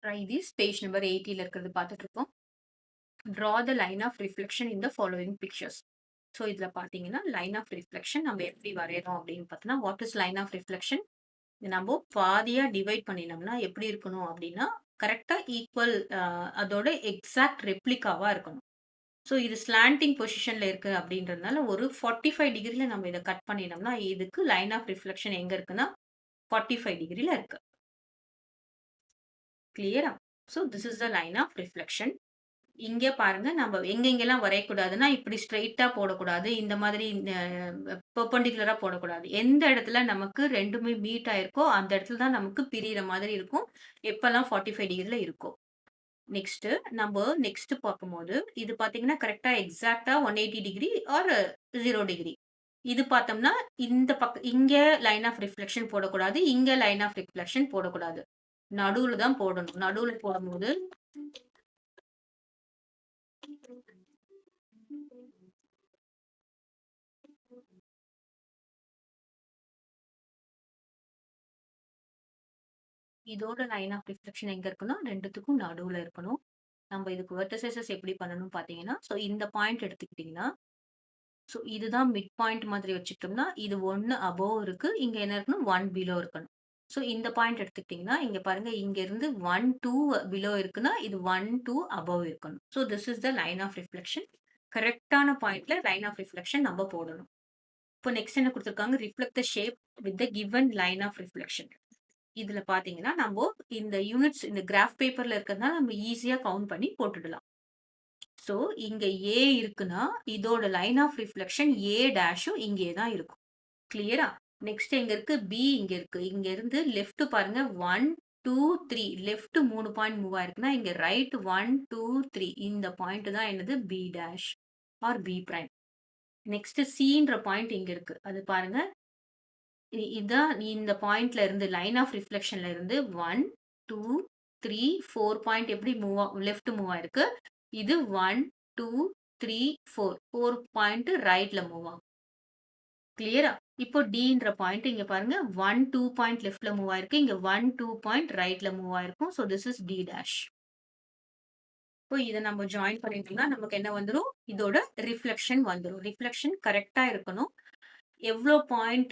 Try this page number 80 ல இருக்கிறது பார்த்துட்டு இருக்கோம். Draw the line of reflection in the following pictures. So இதுல பார்த்தீங்கன்னா லைன் ஆஃப் ரிஃப்ளெக்ஷன் நம்ம எப்படி வரையறோம் அப்படின்னு பார்த்தோம்னா what is line of reflection நம்ம பாதியா டிவைட் பண்ணினோம்னா எப்படி இருக்கணும் அப்படின்னா கரெக்டா ஈக்குவல் அதோட எக்ஸாக்ட் ரெப்ளிகாவா இருக்கணும். ஸோ இது ஸ்லாண்டிங் பொசிஷன்ல இருக்கு அப்படின்றதுனால ஒரு 45 டிகிரில நம்ம இதை கட் பண்ணினோம்னா இதுக்கு லைன் ஆஃப் ரிஃப்ளெக்ஷன் எங்க இருக்குன்னா 45 டிகிரில இருக்கு. கிளியரா? So this is the line of reflection. இங்க பாருங்க நம்ம எங்கெங்கெல்லாம் வரையக்கூடாதுன்னா இப்படி ஸ்ட்ரெயிட்டா போடக்கூடாது. இந்த மாதிரி பெர்பெண்டிகுலரா போடக்கூடாது. எந்த இடத்துல நமக்கு ரெண்டுமே மீட் ஆயிருக்கோ அந்த இடத்துல தான் நமக்கு பிரியிற மாதிரி இருக்கும். எப்பெல்லாம் 45 டிகிரில இருக்கோ. நெக்ஸ்ட் நம்ம நெக்ஸ்ட் பார்க்கும்போது இது பாத்தீங்கன்னா கரெக்டா எக்ஸாக்ட்டா 180 டிகிரி ஆர் 0 டிகிரி. இது பார்த்தோம்னா இந்த பக்கம் இங்க லைன் ஆஃப் ரிஃப்ளெக்ஷன் போடக்கூடாது. இங்க லைன் ஆஃப் ரிஃப்ளெக்ஷன் போடக்கூடாது. நடுவுல தான் போடணும். நடுவுல போடும்போது இதோட லைன் ஆஃப் ரிஃப்ளெக்ஷன் எங்க இருக்குன்னா, 2த்துக்கும் நடுவுல இருக்கணும். நம்ம இதுக்கு வெர்டிசைஸஸ் எப்படி பண்ணணும்னு பார்த்தீங்கன்னா, ஸோ இந்த பாயிண்ட் எடுத்துக்கிட்டீங்கன்னா, ஸோ இதுதான் மிட் பாயிண்ட் மாதிரி வச்சுக்கிட்டோம்னா, இது 1 அபோவ் இருக்கு. இங்க என்ன இருக்கணும்? 1 பிலோ இருக்கணும். ஸோ இந்த பாயிண்ட் எடுத்துக்கிட்டீங்கன்னா, இங்க பாருங்க இங்க இருந்து 1, 2 பிலோ இருக்குன்னா, இது 1, 2 அபோவ் இருக்கணும். So this is the line of reflection. கரெக்ட்டான பாயிண்ட்ல லைன் ஆஃப் ரிஃப்ளெக்ஷன் நம்ம போடணும். இப்போ நெக்ஸ்ட் என்ன குடுத்திருக்காங்க? Reflect the shape with the given line of reflection. இதுல பாத்தீங்கன்னா, நம்போ இந்த யூனிட்ஸ் இந்த கிராஃப் பேப்பர்ல இருக்கிறதுனால நம்ம ஈஸியா கவுண்ட் பண்ணி போட்டுடலாம். ஸோ இங்க ஏ இருக்குன்னா, இதோட லைன் ஆஃப் ரிஃப்ளெக்ஷன் ஏ டேஷும் இங்கே தான் இருக்கும். கிளியரா? நெக்ஸ்ட் எங்க இருக்கு? பி இங்க இருக்கு. இங்க இருந்து லெஃப்ட் பாருங்க 1, 2, 3 லெஃப்ட் 3 பாயிண்ட் மூவ் ஆயிருக்குன்னா, இங்க ரைட் 1, 2, 3 இந்த பாயிண்ட் தான் என்னது? P dash R P prime. Next சின்ற பாயிண்ட் இங்க இருக்கு. அது பாருங்க இதான் இந்த பாயிண்ட்ல இருந்து லைன் ஆஃப் ரிஃப்ளெக்ஷன்ல இருந்து 1, 2, 3, 4 பாயிண்ட் எப்படி லெஃப்ட் மூவ் ஆயிருக்கு. இது 1, 2, 3, 4 4 பாயிண்ட் ரைட்ல மூவ் ஆகும். கிளியரா? இப்போ டின்ற பாயிண்ட் இங்க பாருங்க 1, 2 பாயிண்ட் லெஃப்ட்ல மூவ் ஆயிருக்கு. இங்க 1, 2 பாயிண்ட் ரைட்ல மூவ் ஆயிருக்கும். So this is D dash. இப்போ இதை நம்ம ஜாயின் பண்ணிட்டோம்னா நமக்கு என்ன வந்துடும்? இதோட ரிஃப்ளெக்ஷன் வந்துடும். ரிஃப்ளெக்ஷன் கரெக்டா இருக்கணும். எவ்ளோ பாயிண்ட்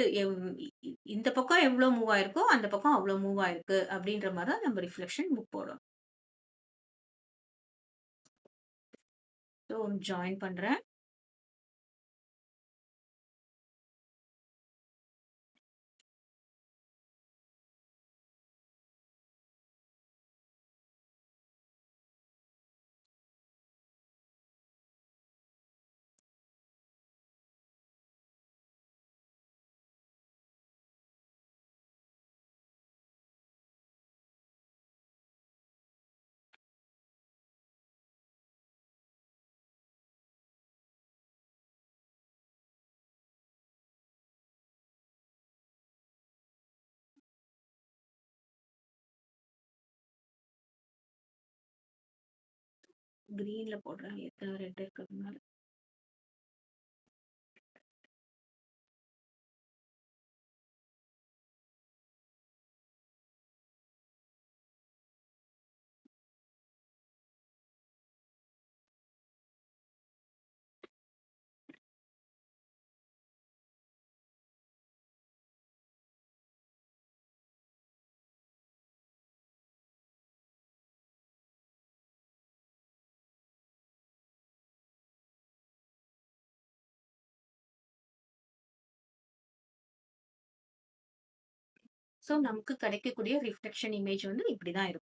இந்த பக்கம் எவ்ளோ மூவ் ஆயிருக்கோ, அந்த பக்கம் அவ்ளோ மூவ் ஆயிருக்கு அப்படின்ற மாரி தான் நம்ம ரிஃப்ளெக்ஷன் போடணும். ஸோ ஜாயின் பண்றேன். கிரீன்ல போடுறேன். ஏற்கனவே ரெட் இருக்கிறதுனால. ஸோ நமக்கு கிடைக்கக்கூடிய ரிஃப்ளெக்ஷன் இமேஜ் வந்து இப்படிதான் இருக்கும்.